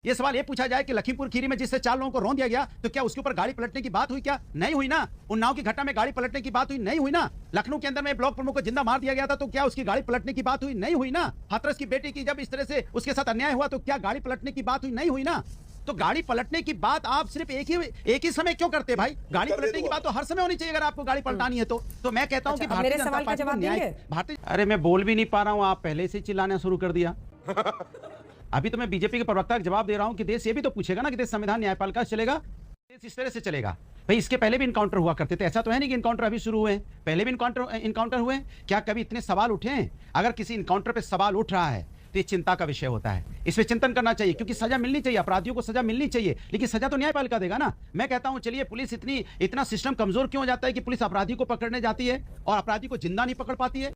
ये सवाल ये पूछा जाए कि लखीमपुर खीरी में जिससे 4 लोगों को रौंद दिया गया, तो क्या उसके ऊपर गाड़ी पलटने की बात हुई? क्या नहीं हुई ना? उन्नाव की घटना में गाड़ी पलटने की बात हुई? नहीं हुई ना? लखनऊ के अंदर में ब्लॉक प्रमुख को जिंदा मार दिया गया था, तो क्या उसकी गाड़ी पलटने की बात हुई? नहीं हुई ना? हाथरस की बेटी की जब इस तरह से उसके साथ अन्याय हुआ, तो क्या गाड़ी पलटने की बात हुई? नहीं हुई ना? तो गाड़ी पलटने की बात आप सिर्फ एक ही समय क्यों करते भाई? गाड़ी पलटने की बात तो हर समय होनी चाहिए अगर आपको गाड़ी पलटानी है तो मैं कहता हूं कि भारतीय जनता पार्टी को न्याय भारतीय। अरे मैं बोल भी नहीं पा रहा हूं, आप पहले से चिल्लाना शुरू कर दिया। अभी तो मैं बीजेपी के प्रवक्ता का जवाब दे रहा हूं कि देश ये भी तो पूछेगा ना कि देश संविधान न्यायपालिका चलेगा, देश इस तरह से चलेगा। भाई इसके पहले भी इनकाउंटर हुआ करते थे, ऐसा तो है नहीं कि इनकाउंटर अभी शुरू हुए हैं, पहले भी इनकाउंटर हुए। क्या कभी इतने सवाल उठे हैं? अगर किसी इनकाउंटर पे सवाल उठ रहा है तो ये चिंता का विषय होता है, इस पे चिंतन करना चाहिए, क्योंकि सजा मिलनी चाहिए, अपराधियों को सजा मिलनी चाहिए, लेकिन सजा तो न्यायपालिका देगा ना। मैं कहता हूं चलिए, पुलिस इतना सिस्टम कमजोर क्यों हो जाता है कि पुलिस अपराधी को पकड़ने जाती है और अपराधी को जिंदा नहीं पकड़ पाती है?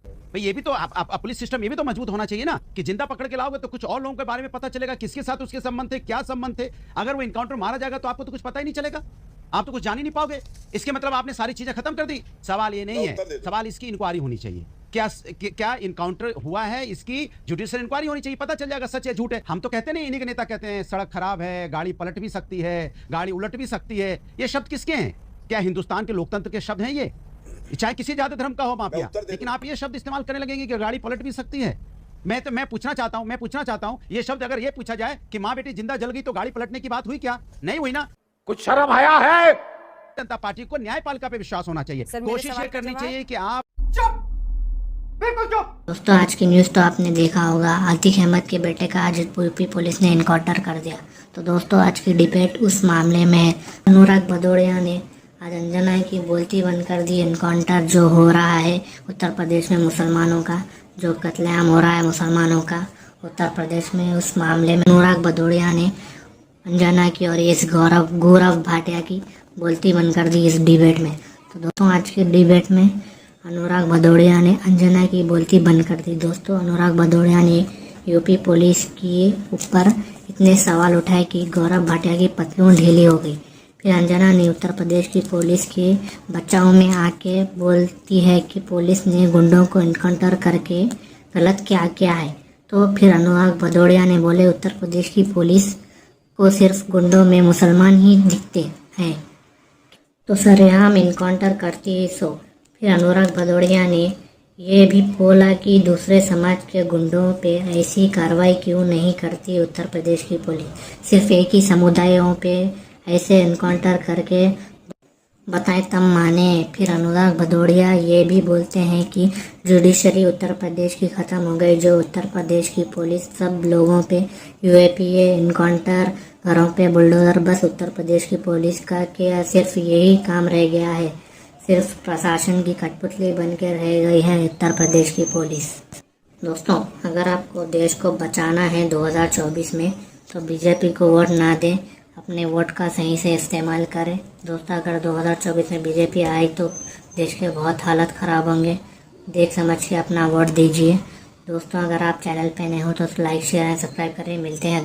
भाई ये भी तो पुलिस सिस्टम ये भी तो मजबूत होना चाहिए ना, कि जिंदा पकड़ के लाओगे तो कुछ और लोगों के बारे में पता चलेगा, किसके साथ उसके संबंध थे, क्या संबंध थे। अगर वो इनकाउंटर मारा जाएगा तो आपको तो कुछ पता ही नहीं चलेगा, आप तो कुछ जान ही नहीं पाओगे। इसके मतलब आपने सारी चीजें खत्म कर दी। सवाल ये नहीं है, सवाल इसकी इंक्वायरी होनी चाहिए। क्या इनकाउंटर हुआ है, इसकी जुडिशियल इंक्वायरी होनी चाहिए, पता चल जाएगा सच है झूठ है। हम तो कहते नहीं, इन्हीं के नेता कहते हैं सड़क खराब है, गाड़ी पलट भी सकती है, गाड़ी उलट भी सकती है। ये शब्द किसके हैं? क्या हिंदुस्तान के लोकतंत्र के शब्द हैं ये? चाहे किसी जाति धर्म का हो माफिया, लेकिन आप ये शब्द इस्तेमाल करने लगेंगे कि गाड़ी पलट भी सकती है। मैं पूछना चाहता हूं ये शब्द अगर ये पूछा जाए कि माँ बेटी जिंदा जल गई तो गाड़ी पलटने की बात हुई? क्या नहीं हुई ना? कुछ शर्म आया है? जनता पार्टी को न्यायपालिका पे विश्वास होना चाहिए, कोशिश ये करनी चाहिए कि आप दोस्तों, आज की न्यूज़ तो आपने देखा होगा, आतिक अहमद के बेटे का आज यूपी पुलिस ने इनकाउंटर कर दिया। तो दोस्तों, आज की डिबेट उस मामले में अनुराग भदौड़िया ने आज अंजना की बोलती बंद कर दी। इनकाउंटर जो हो रहा है उत्तर प्रदेश में मुसलमानों का, जो कत्लेआम हो रहा है मुसलमानों का उत्तर प्रदेश में, उस मामले में अनुराग भदौड़िया ने अंजना की और इस गौरव भाटिया की बोलती बंद कर दी इस डिबेट में। तो दोस्तों, आज की डिबेट में अनुराग भदौड़िया ने अंजना की बोलती बंद कर दी। दोस्तों, अनुराग भदौड़िया ने यूपी पुलिस के ऊपर इतने सवाल उठाए कि गौरव भाटिया की पतलून ढीली हो गई। फिर अंजना ने उत्तर प्रदेश की पुलिस के बचाव में आके बोलती है कि पुलिस ने गुंडों को इनकाउंटर करके गलत क्या है। तो फिर अनुराग भदौड़िया ने बोले उत्तर प्रदेश की पुलिस को सिर्फ गुंडों में मुसलमान ही दिखते हैं, तो सरेआम इनकाउंटर करती है। सो फिर अनुराग भदौड़िया ने ये भी बोला कि दूसरे समाज के गुंडों पे ऐसी कार्रवाई क्यों नहीं करती उत्तर प्रदेश की पुलिस, सिर्फ एक ही समुदायों पे ऐसे इनकाउंटर करके बताएं तब माने। फिर अनुराग भदौड़िया ये भी बोलते हैं कि जुडिशरी उत्तर प्रदेश की ख़त्म हो गई, जो उत्तर प्रदेश की पुलिस सब लोगों पे यूएपीए इनकाउंटर, घरों पे बुलडोजर, बस उत्तर प्रदेश की पुलिस का क्या सिर्फ यही काम रह गया है, सिर्फ प्रशासन की कठपुतली बन के रह गई है उत्तर प्रदेश की पुलिस। दोस्तों, अगर आपको देश को बचाना है 2024 में तो बीजेपी को वोट ना दें, अपने वोट का सही से इस्तेमाल करें। दोस्तों, अगर 2024 में बीजेपी आई तो देश के बहुत हालत ख़राब होंगे, देख समझ के अपना वोट दीजिए। दोस्तों, अगर आप चैनल पे नए हो तो लाइक शेयर एंड सब्सक्राइब करें। मिलते हैं